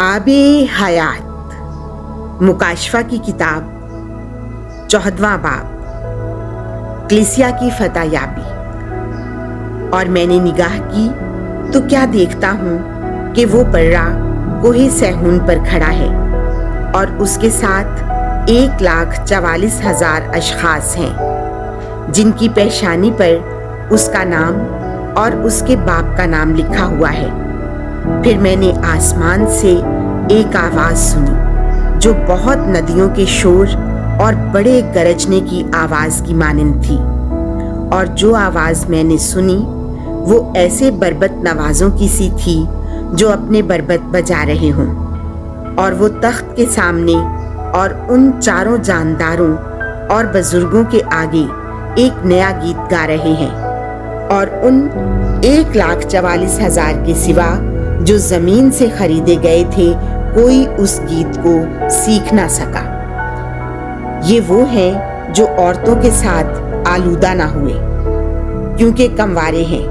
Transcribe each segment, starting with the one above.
आबे हयात मुकाशफा की किताब 14वां बाब कलीसिया की फतहयाबी। और मैंने निगाह की तो क्या देखता हूँ कि वो पर्रा कोहे सहून पर खड़ा है और उसके साथ 1,44,000 अशखास हैं जिनकी पेशानी पर उसका नाम और उसके बाप का नाम लिखा हुआ है। फिर मैंने आसमान से एक आवाज सुनी जो बहुत नदियों के शोर और बड़े गरजने की आवाज की मानिंद थी। और जो आवाज मैंने सुनी वो ऐसे बरबत नवाजों की सी थी जो अपने बरबत बजा रहे हों, और वो तख्त के सामने और उन चारों जानदारों और बुजुर्गों के आगे एक नया गीत गा रहे हैं। और उन 1,44,000 के सिवा जो जमीन से खरीदे गए थे कोई उस गीत को सीख ना सका। ये वो हैं जो औरतों के साथ आलूदा ना हुए, क्योंकि कमवारे हैं।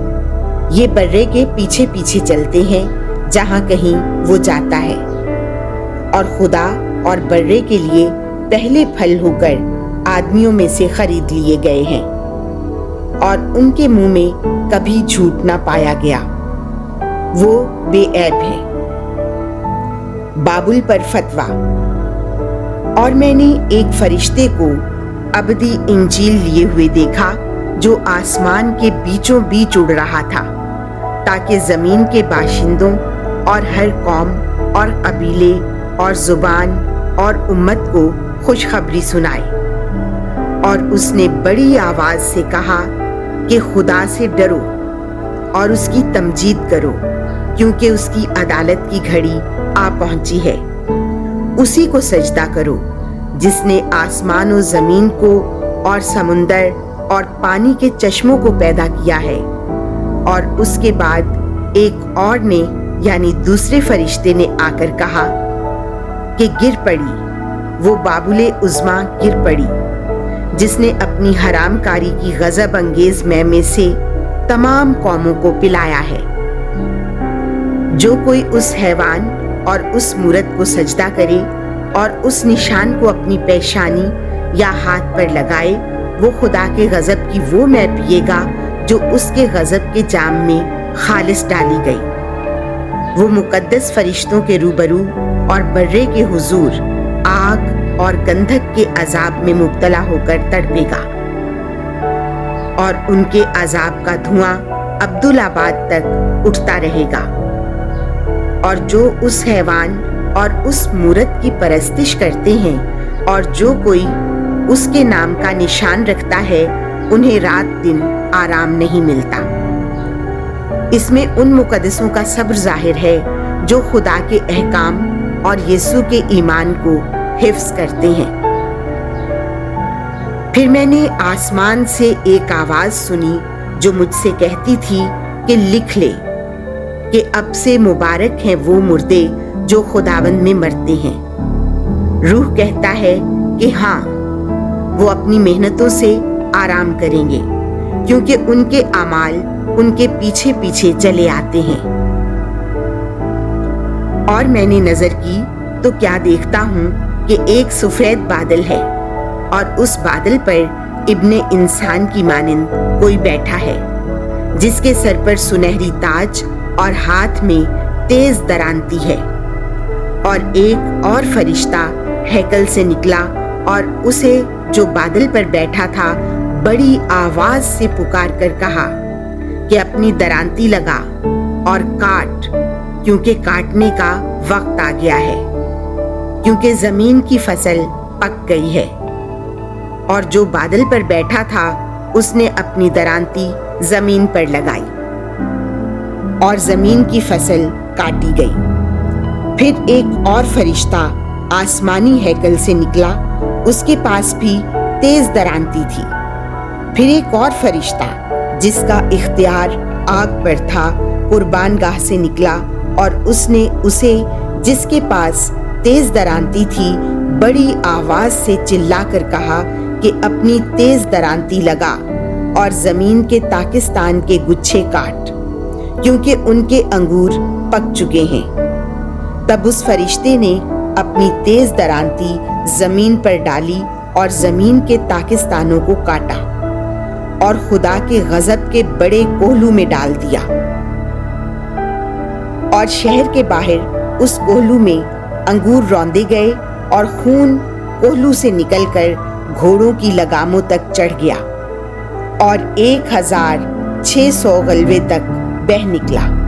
ये बर्रे के पीछे पीछे चलते हैं जहां कहीं वो जाता है, और खुदा और बर्रे के लिए पहले फल होकर आदमियों में से खरीद लिए गए हैं, और उनके मुंह में कभी झूठ ना पाया गया। वो बेऐब है। बाबुल पर फतवा। और मैंने एक फरिश्ते को अबदी इंजील लिए हुए देखा जो आसमान के बीचों बीच उड़ रहा था, ताकि जमीन के बाशिंदों और हर कौम और कबीले और जुबान और उम्मत को खुशखबरी सुनाए। और उसने बड़ी आवाज से कहा कि खुदा से डरो और उसकी तमजीद करो, क्योंकि उसकी अदालत की घड़ी आ पहुंची है। उसी को सजदा करो जिसने आसमान और जमीन को और समुंदर और पानी के चश्मों को पैदा किया है। और उसके बाद एक और ने यानी दूसरे फरिश्ते ने आकर कहा कि गिर पड़ी, वो बाबुले उज़्मा गिर पड़ी जिसने अपनी हरामकारी की गजब अंगेज मैं में से तमाम कौमों को पिलाया है। जो कोई उस हैवान और उस मूरत को सजदा करे और उस निशान को अपनी पेशानी या हाथ पर लगाए, वो खुदा के गजब की वो मैं पिएगा जो उसके गजब के जाम में खालिस डाली गई। वो मुकद्दस फरिश्तों के रूबरू और बर्रे के हुजूर आग और गंधक के अजाब में मुब्तला होकर तड़पेगा, और उनके अजाब का धुआं अब्दुलाबाद तक उठता रहेगा। और जो उस हैवान और उस मूरत की परस्तिश करते हैं और जो कोई उसके नाम का निशान रखता है, उन्हें रात दिन आराम नहीं मिलता। इसमें उन मुकद्दसों का सब्र जाहिर है जो खुदा के अहकाम और यीशु के ईमान को हिफ्ज करते हैं। फिर मैंने आसमान से एक आवाज सुनी जो मुझसे कहती थी कि लिख ले कि अब से मुबारक हैं वो मुर्दे जो खुदावंद में मरते हैं। रूह कहता है कि हाँ, वो अपनी मेहनतों से आराम करेंगे, क्योंकि उनके अमाल उनके पीछे पीछे चले आते हैं। और मैंने नजर की तो क्या देखता हूँ कि एक सफेद बादल है, और उस बादल पर इब्ने इंसान की मानिंद कोई बैठा है, जिसके सर पर सुनहरी ताज और हाथ में तेज दरांती है। और एक और फरिश्ता हैकल से निकला और उसे जो बादल पर बैठा था बड़ी आवाज से पुकार कर कहा कि अपनी दरांती लगा और काट, क्योंकि काटने का वक्त आ गया है, क्योंकि जमीन की फसल पक गई है। और जो बादल पर बैठा था उसने अपनी दरांती जमीन पर लगाई और जमीन की फसल काटी गई। फिर एक और फरिश्ता आसमानी हैकल से निकला, उसके पास भी तेज दरांती थी। फिर एक और फरिश्ता जिसका इख्तियार आग पर था कुर्बान गाह से निकला, और उसने उसे जिसके पास तेज दरांती थी बड़ी आवाज से चिल्लाकर कहा कि अपनी तेज दरांती लगा और जमीन के ताकिस्तान के गुच्छे काट, क्योंकि उनके अंगूर पक चुके हैं। तब उस फरिश्ते ने अपनी तेज दरांती जमीन पर डाली और जमीन के ताकिस्तानों को काटा और खुदा के गजब के बड़े कोहलू में डाल दिया। और शहर के बाहर उस कोहलू में अंगूर रौंदे गए और खून कोहलू से निकलकर घोड़ों की लगामों तक चढ़ गया और 1600 गलवे तक बह निकला।